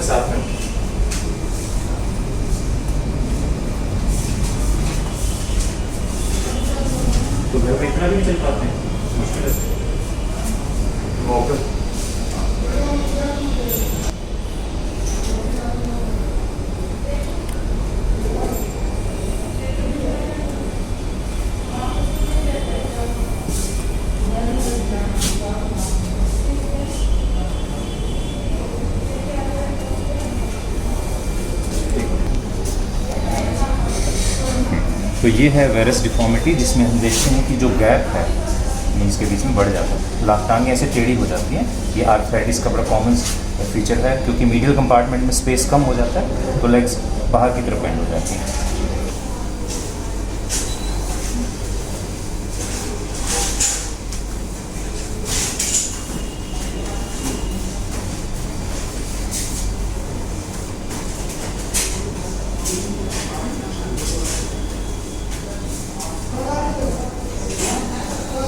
साथ में तो घर में इतना भी नहीं चल पाते हैं, मुश्किल है। ओके तो ये है वेरस डिफॉर्मिटी, जिसमें हम देखते हैं कि जो गैप है नीज के बीच में बढ़ जाता है, टांगें ऐसे टेढ़ी हो जाती हैं। ये आर्थराइटिस का बड़ा कॉमन फीचर है, क्योंकि मीडियल कंपार्टमेंट में स्पेस कम हो जाता है तो लेग्स बाहर की तरफ बेंड हो जाती हैं।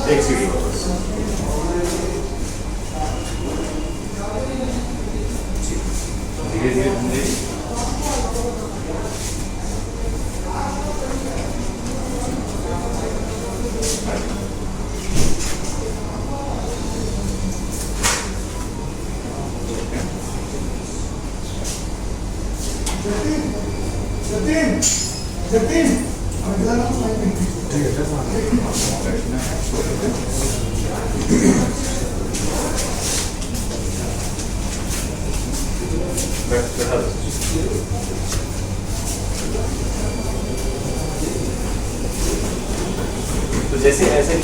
एक सीढ़ी वापस धीरे धीरे धीरे तो जैसे ऐसे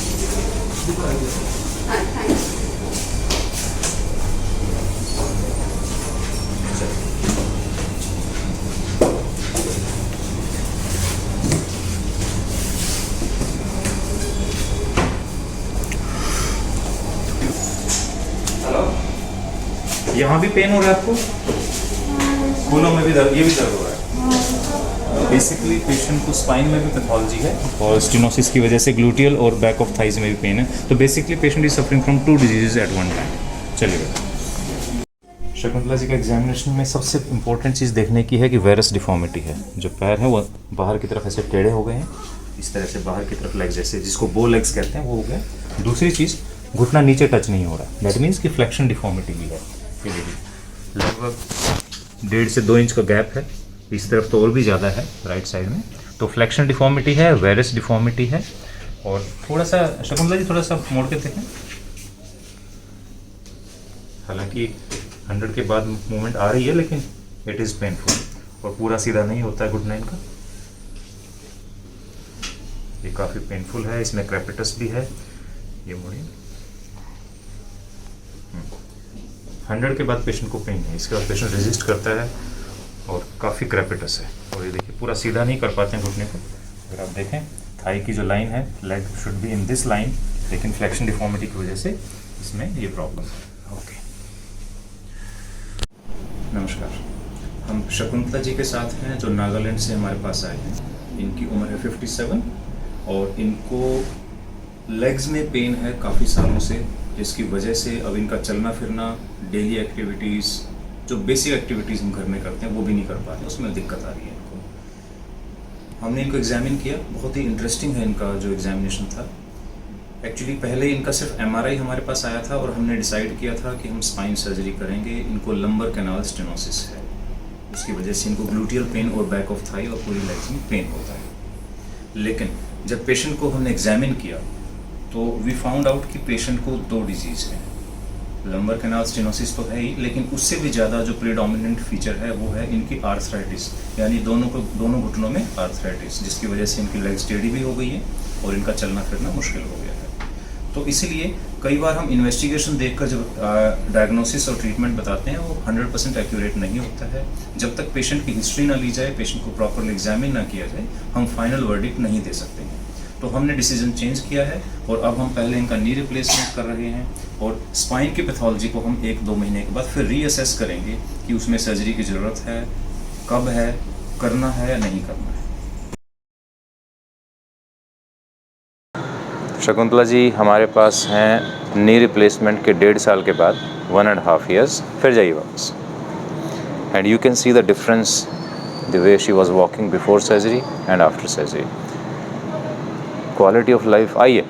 यहाँ भी पेन हो रहा है आपको, खूनों में भी दर्द, ये भी दर्द हो रहा है। बेसिकली पेशेंट को स्पाइन में भी पैथोलॉजी है और स्टेनोसिस की वजह से ग्लूटियल और बैक ऑफ थाइज में भी पेन है। तो basically patient is suffering from 2 diseases at one time. चलिए, शकुंतला जी का एग्जामिनेशन में सबसे इंपॉर्टेंट चीज़ देखने की है कि वेरस डिफॉर्मिटी है। जो पैर है वो बाहर की तरफ ऐसे टेढ़े हो गए हैं, इस तरह से बाहर की तरफ लेग्स, जैसे जिसको बो लेग्स कहते हैं, वो हो गए। दूसरी चीज़, घुटना नीचे टच नहीं हो रहा, दैट मीन्स कि फ्लेक्शन डिफॉर्मिटी भी है। लगभग 1.5 से 2 इंच का गैप है, इस तरफ तो और भी ज़्यादा है राइट साइड में। तो फ्लेक्शन डिफॉर्मिटी है, वेरस डिफॉर्मिटी है। और थोड़ा सा शकुंतला जी थोड़ा सा मोड़ के देखें, हालांकि 100 के बाद मूवमेंट आ रही है लेकिन इट इज़ पेनफुल और पूरा सीधा नहीं होता है घुटना इनका। ये काफ़ी पेनफुल है, इसमें क्रेपिटस भी है। ये मोड़िए, 100 के बाद पेशेंट को पेन है, इसके बाद पेशेंट रेजिस्ट करता है और काफ़ी क्रेपिटस है। और ये देखिए पूरा सीधा नहीं कर पाते हैं घुटने को। अगर आप देखें थाई की जो लाइन है, leg should be in this line, लेकिन फ्लेक्शन डिफॉर्मिटी की वजह से इसमें ये प्रॉब्लम है। ओके, नमस्कार, हम शकुंतला जी के साथ हैं जो नागालैंड से हमारे पास आए हैं। इनकी उम्र है 57 और इनको लेग्स में पेन है काफ़ी सालों से, जिसकी वजह से अब इनका चलना फिरना, डेली एक्टिविटीज़, जो बेसिक एक्टिविटीज़ हम घर में करते हैं वो भी नहीं कर पाते, उसमें दिक्कत आ रही है इनको। हमने इनको एग्जामिन किया, बहुत ही इंटरेस्टिंग है इनका जो एग्जामिनेशन था। एक्चुअली पहले इनका सिर्फ MRI हमारे पास आया था और हमने डिसाइड किया था कि हम स्पाइन सर्जरी करेंगे। इनको लंबर कैनाल स्टेनोसिस है, उसकी वजह से इनको ग्लूटियल पेन और बैक ऑफ थाई और पूरी लेग्स में पेन होता है। लेकिन जब पेशेंट को हमने एग्जामिन किया तो वी फाउंड आउट कि पेशेंट को 2 डिजीज़ हैं। लंबर कैनाल स्टेनोसिस तो है ही, लेकिन उससे भी ज़्यादा जो प्रीडोमिनेंट फीचर है वो है इनकी आर्थराइटिस, यानी दोनों घुटनों में आर्थराइटिस, जिसकी वजह से इनकी लेग्स टेढ़ी भी हो गई है और इनका चलना फिरना मुश्किल हो गया है। तो इसीलिए कई बार हम इन्वेस्टिगेशन देखकर जब डायग्नोसिस और ट्रीटमेंट बताते हैं वो 100% एक्यूरेट नहीं होता है। जब तक पेशेंट की हिस्ट्री ना ली जाए, पेशेंट को प्रॉपरली एग्जामिन ना किया जाए, हम फाइनल वर्डिक्ट नहीं दे सकते हैं। तो हमने डिसीजन चेंज किया है और अब हम पहले इनका नी रिप्लेसमेंट कर रहे हैं और स्पाइन की पैथोलॉजी को हम 1-2 महीने के बाद फिर रीअसेस करेंगे कि उसमें सर्जरी की ज़रूरत है, कब है, करना है या नहीं करना है। शकुंतला जी हमारे पास हैं नी रिप्लेसमेंट के 1.5 साल के बाद, 1.5 ईयर्स, फिर जाइए वापस। and you can see the difference the way she was walking before surgery and after surgery. Quality of life आइए,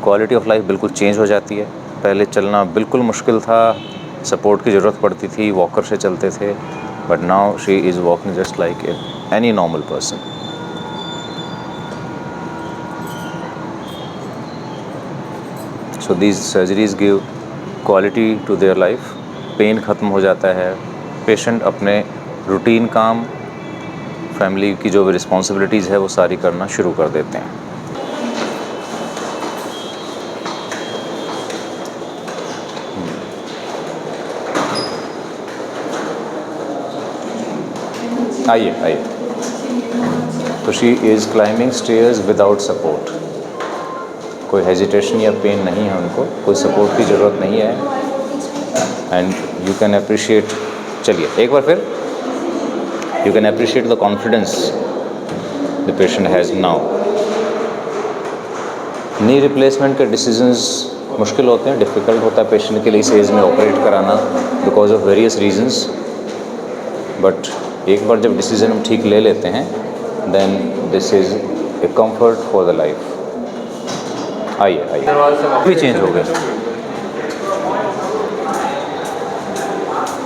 क्वालिटी ऑफ लाइफ बिल्कुल चेंज हो जाती है। पहले चलना बिल्कुल मुश्किल था, सपोर्ट की ज़रूरत पड़ती थी, वॉकर से चलते थे, but now she is walking just like any normal person. So these surgeries give quality to their life. Pain ख़त्म हो जाता है, पेशेंट अपने रूटीन काम, फैमिली की जो भी रिस्पॉन्सिबिलिटीज़ है वो सारी करना शुरू कर देते हैं। आइए आइए। तो she is climbing stairs without support. कोई हेजिटेशन या पेन नहीं है उनको, कोई सपोर्ट की ज़रूरत नहीं है। एंड यू कैन अप्रिशिएट, चलिए एक बार फिर, you can appreciate the confidence the patient has now. Knee replacement के डिसीजंस मुश्किल होते हैं, डिफ़िकल्ट होता है पेशेंट के लिए इस एज में ऑपरेट कराना because of various reasons, but एक बार जब डिसीज़न हम ठीक ले लेते हैं then this is a comfort for the life. आइए आइए, भी चेंज हो गए।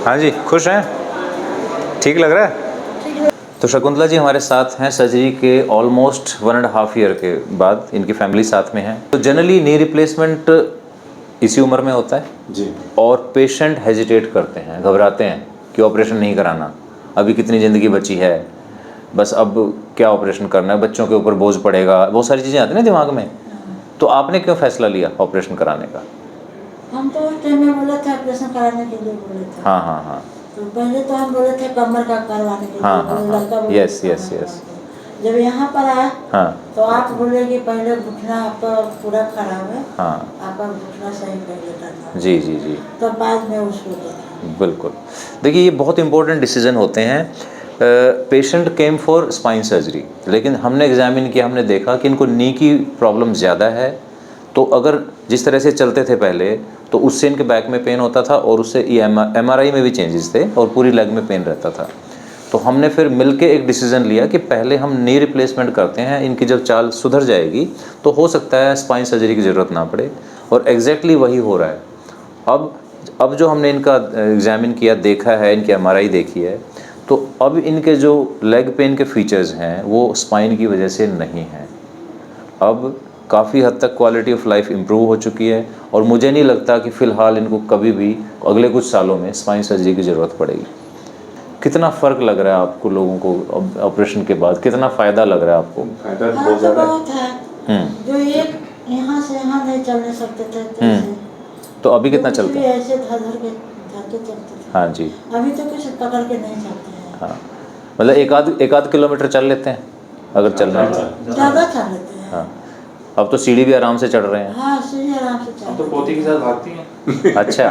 हाँ जी, खुश हैं? ठीक लग रहा है? तो शकुंतला जी हमारे साथ हैं सर्जरी के ऑलमोस्ट 1.5 ईयर के बाद, इनकी फैमिली साथ में है। तो जनरली नी रिप्लेसमेंट इसी उम्र में होता है जी, और पेशेंट हेजिटेट करते हैं, घबराते हैं कि ऑपरेशन नहीं कराना, अभी कितनी ज़िंदगी बची है, बस अब क्या ऑपरेशन करना है, बच्चों के ऊपर बोझ पड़ेगा, बहुत सारी चीज़ें आती हैं ना दिमाग में। तो आपने क्यों फैसला लिया ऑपरेशन कराने का? हम तो उस टाइम में बोले थे ऑपरेशन कराने के लिए बोले थे। हाँ हाँ हाँ तो पहले तो हम बोले थे कमर का करवाने के लिए। हाँ, हाँ, हाँ। लड़का बोले Yes, थे yes, कमर yes. का। जब यहाँ पर आया हाँ तो आप बोले कि पहले घुटना आपका पूरा खराब है, हाँ, आपका घुटना सही नहीं लेता था, जी जी जी, तो बाद में उसको देखा। बिल्कुल। देखिए ये बहुत इंपॉर्टेंट डिसीजन होते हैं। Patient came for spine surgery, लेकिन हमने एग्जामिन किया, हमने देखा कि इनको नी की प्रॉब्लम ज़्यादा है। तो अगर जिस तरह से चलते थे पहले तो उससे इनके बैक में पेन होता था और उससे MRI में भी चेंजेस थे और पूरी लेग में पेन रहता था। तो हमने फिर मिलके एक डिसीज़न लिया कि पहले हम नी रिप्लेसमेंट करते हैं, इनकी जब चाल सुधर जाएगी तो हो सकता है स्पाइन सर्जरी की ज़रूरत ना पड़े, और एग्जैक्टली वही हो रहा है। अब जो हमने इनका एग्जामिन किया, देखा है, इनकी MRI देखी है, तो अब इनके जो लेग पेन के फीचर्स हैं वो स्पाइन की वजह से नहीं हैं। अब काफ़ी हद तक क्वालिटी ऑफ लाइफ इम्प्रूव हो चुकी है और मुझे नहीं लगता कि फ़िलहाल इनको कभी भी अगले कुछ सालों में स्पाइन सर्जरी की ज़रूरत पड़ेगी। कितना फ़र्क लग रहा है आपको लोगों को ऑपरेशन के बाद? कितना फ़ायदा लग रहा है आपको? फायदा हाँ बहुत तो ज़्यादा है। बहुत है। जो एक यहाँ से यहाँ नहीं चलने सकते थे तो अभी कितना चलता है? ऐसे धर के चलते थे। हाँ जी, अभी तो कुछ पकड़ के नहीं चलते हैं। हाँ, मतलब एक आध किलोमीटर चल लेते हैं अगर चलना है। ज़्यादा चल लेते हैं। हाँ, अब तो सीढ़ी भी आराम से चढ़ रहे हैं। हाँ, सीढ़ी आराम से चल। तो पोती के साथ भागती हैं। अच्छा,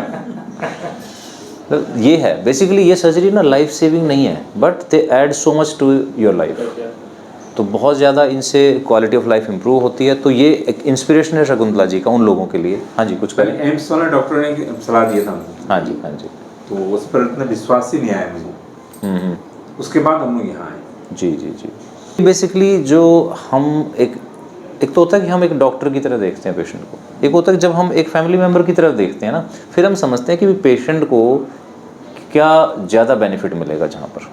तो ये है बेसिकली, ये सर्जरी ना लाइफ सेविंग नहीं है, but they add so much to your life. तो बहुत ज़्यादा इनसे क्वालिटी ऑफ लाइफ इम्प्रूव होती है। तो ये एक इंस्पिरेशन है शकुंतला जी का उन लोगों के लिए। हाँ जी, कुछ पहले करें। एम्स वाला डॉक्टर ने सलाह दिया था हमको, हाँ जी हाँ जी, तो उस पर इतना विश्वास ही नहीं आया मुझे। उसके बाद हम लोग यहाँ आए। जी जी जी। बेसिकली जो हम एक तो होता है कि हम एक डॉक्टर की तरह देखते हैं पेशेंट को, एक होता है कि जब हम एक फैमिली मेम्बर की तरह देखते हैं ना, फिर हम समझते हैं कि पेशेंट को क्या ज़्यादा बेनिफिट मिलेगा जहाँ पर,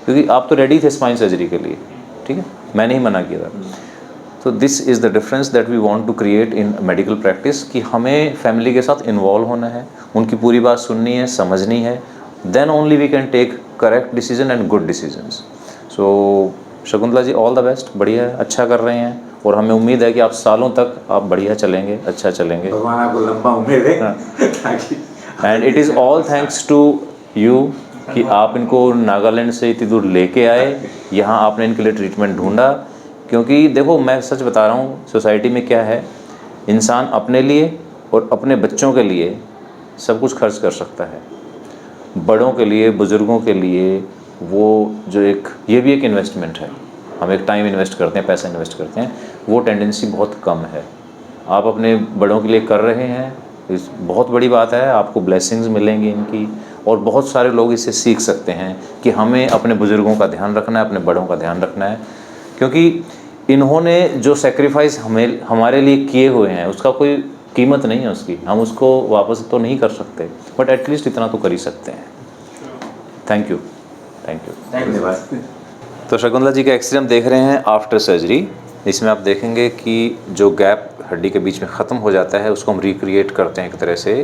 क्योंकि आप तो रेडी थे स्पाइन सर्जरी के लिए, ठीक है, मैंने ही मना किया था। तो this is the difference that we want to create in medical practice, कि हमें फैमिली के साथ इन्वॉल्व होना है, उनकी पूरी बात सुननी है, समझनी है, then only we can take correct decision and good decisions. So Shakuntala ji, all the best, बढ़िया है, अच्छा कर रहे हैं, और हमें उम्मीद है कि आप सालों तक आप बढ़िया चलेंगे, अच्छा चलेंगे। भगवान आपको लंबा उम्र दे ताकि and it is all thanks to you कि आप इनको नागालैंड से इतनी दूर लेके आए, यहाँ आपने इनके लिए ट्रीटमेंट ढूंढा। क्योंकि देखो, मैं सच बता रहा हूँ, सोसाइटी में क्या है, इंसान अपने लिए और अपने बच्चों के लिए सब कुछ खर्च कर सकता है, बड़ों के लिए, बुज़ुर्गों के लिए वो जो एक, ये भी एक इन्वेस्टमेंट है। हम एक टाइम इन्वेस्ट करते हैं, पैसा इन्वेस्ट करते हैं, वो टेंडेंसी बहुत कम है। आप अपने बड़ों के लिए कर रहे हैं, इस बहुत बड़ी बात है, आपको ब्लेसिंग्स मिलेंगी इनकी, और बहुत सारे लोग इससे सीख सकते हैं कि हमें अपने बुज़ुर्गों का ध्यान रखना है, अपने बड़ों का ध्यान रखना है, क्योंकि इन्होंने जो सेक्रीफाइस हमारे लिए किए हुए हैं उसका कोई कीमत नहीं है उसकी, हम उसको वापस तो नहीं कर सकते, बट एटलीस्ट इतना तो कर ही सकते हैं। Thank you. धन्यवाद। तो शकुंतला जी का एक्सरे हम देख रहे हैं आफ्टर सर्जरी। इसमें आप देखेंगे कि जो गैप हड्डी के बीच में ख़त्म हो जाता है उसको हम रिक्रिएट करते हैं एक तरह से।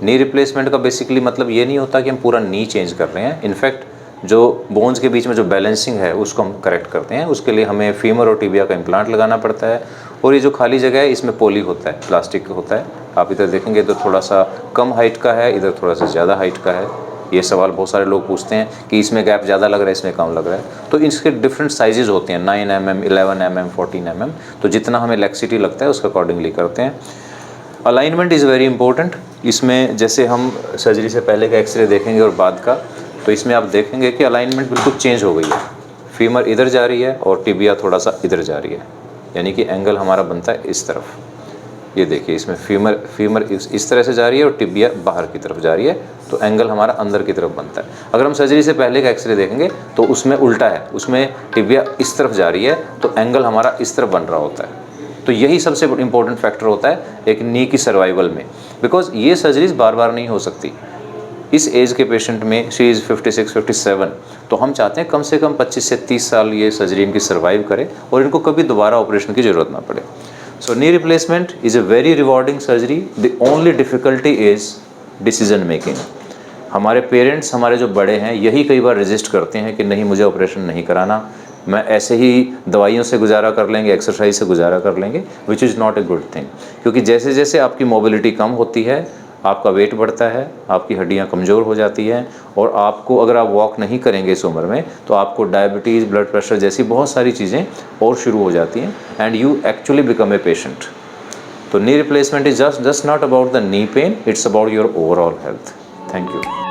नी रिप्लेसमेंट का बेसिकली मतलब ये नहीं होता कि हम पूरा नी चेंज कर रहे हैं, इनफैक्ट जो बोन्स के बीच में जो बैलेंसिंग है उसको हम करेक्ट करते हैं। उसके लिए हमें फीमर और टिबिया का इम्प्लांट लगाना पड़ता है, और ये जो खाली जगह है इसमें पोली होता है, प्लास्टिक होता है। आप इधर देखेंगे तो थोड़ा सा कम हाइट का है, इधर थोड़ा सा ज़्यादा हाइट का है। ये सवाल बहुत सारे लोग पूछते हैं कि इसमें गैप ज़्यादा लग रहा है, इसमें कम लग रहा है। तो इसके डिफरेंट साइजेज़ होते हैं, 9 mm, 11 mm, 14 mm। तो जितना हमें लैक्सिटी लगता है उसके अकॉर्डिंगली करते हैं। Alignment is very important. इसमें जैसे हम सर्जरी से पहले का एक्सरे देखेंगे और बाद का, तो इसमें आप देखेंगे कि अलाइनमेंट बिल्कुल चेंज हो गई है। फीमर इधर जा रही है और टिबिया थोड़ा सा इधर जा रही है, यानी कि एंगल हमारा बनता है इस तरफ। ये देखिए इसमें फीमर इस तरह से जा रही है और टिबिया बाहर की तरफ जा रही है, तो एंगल हमारा अंदर की तरफ बनता है। अगर हम सर्जरी से पहले का एक्सरे देखेंगे तो उसमें उल्टा है, उसमें टिबिया इस तरफ जा रही है तो एंगल हमारा इस तरफ बन रहा होता है। तो यही सबसे इम्पोर्टेंट फैक्टर होता है एक नी की सर्वाइवल में, बिकॉज ये सर्जरीज बार बार नहीं हो सकती। इस एज के पेशेंट में, शी इज़ 56, 57, तो हम चाहते हैं कम से कम 25 से 30 साल ये सर्जरी इनकी सर्वाइव करे और इनको कभी दोबारा ऑपरेशन की ज़रूरत ना पड़े। So knee replacement is a very rewarding surgery. The only difficulty is decision making. हमारे पेरेंट्स, हमारे जो बड़े हैं, यही कई बार रेजिस्ट करते हैं कि नहीं मुझे ऑपरेशन नहीं कराना, मैं ऐसे ही दवाइयों से गुजारा कर लेंगे, एक्सरसाइज से गुजारा कर लेंगे, which is not a good thing. क्योंकि जैसे जैसे आपकी मोबिलिटी कम होती है, आपका वेट बढ़ता है, आपकी हड्डियां कमज़ोर हो जाती हैं, और आपको अगर आप वॉक नहीं करेंगे इस उम्र में तो आपको डायबिटीज़, ब्लड प्रेशर जैसी बहुत सारी चीज़ें और शुरू हो जाती हैं, and you actually become a patient. तो knee replacement is just not about the knee pain, it's about your overall health. Thank you.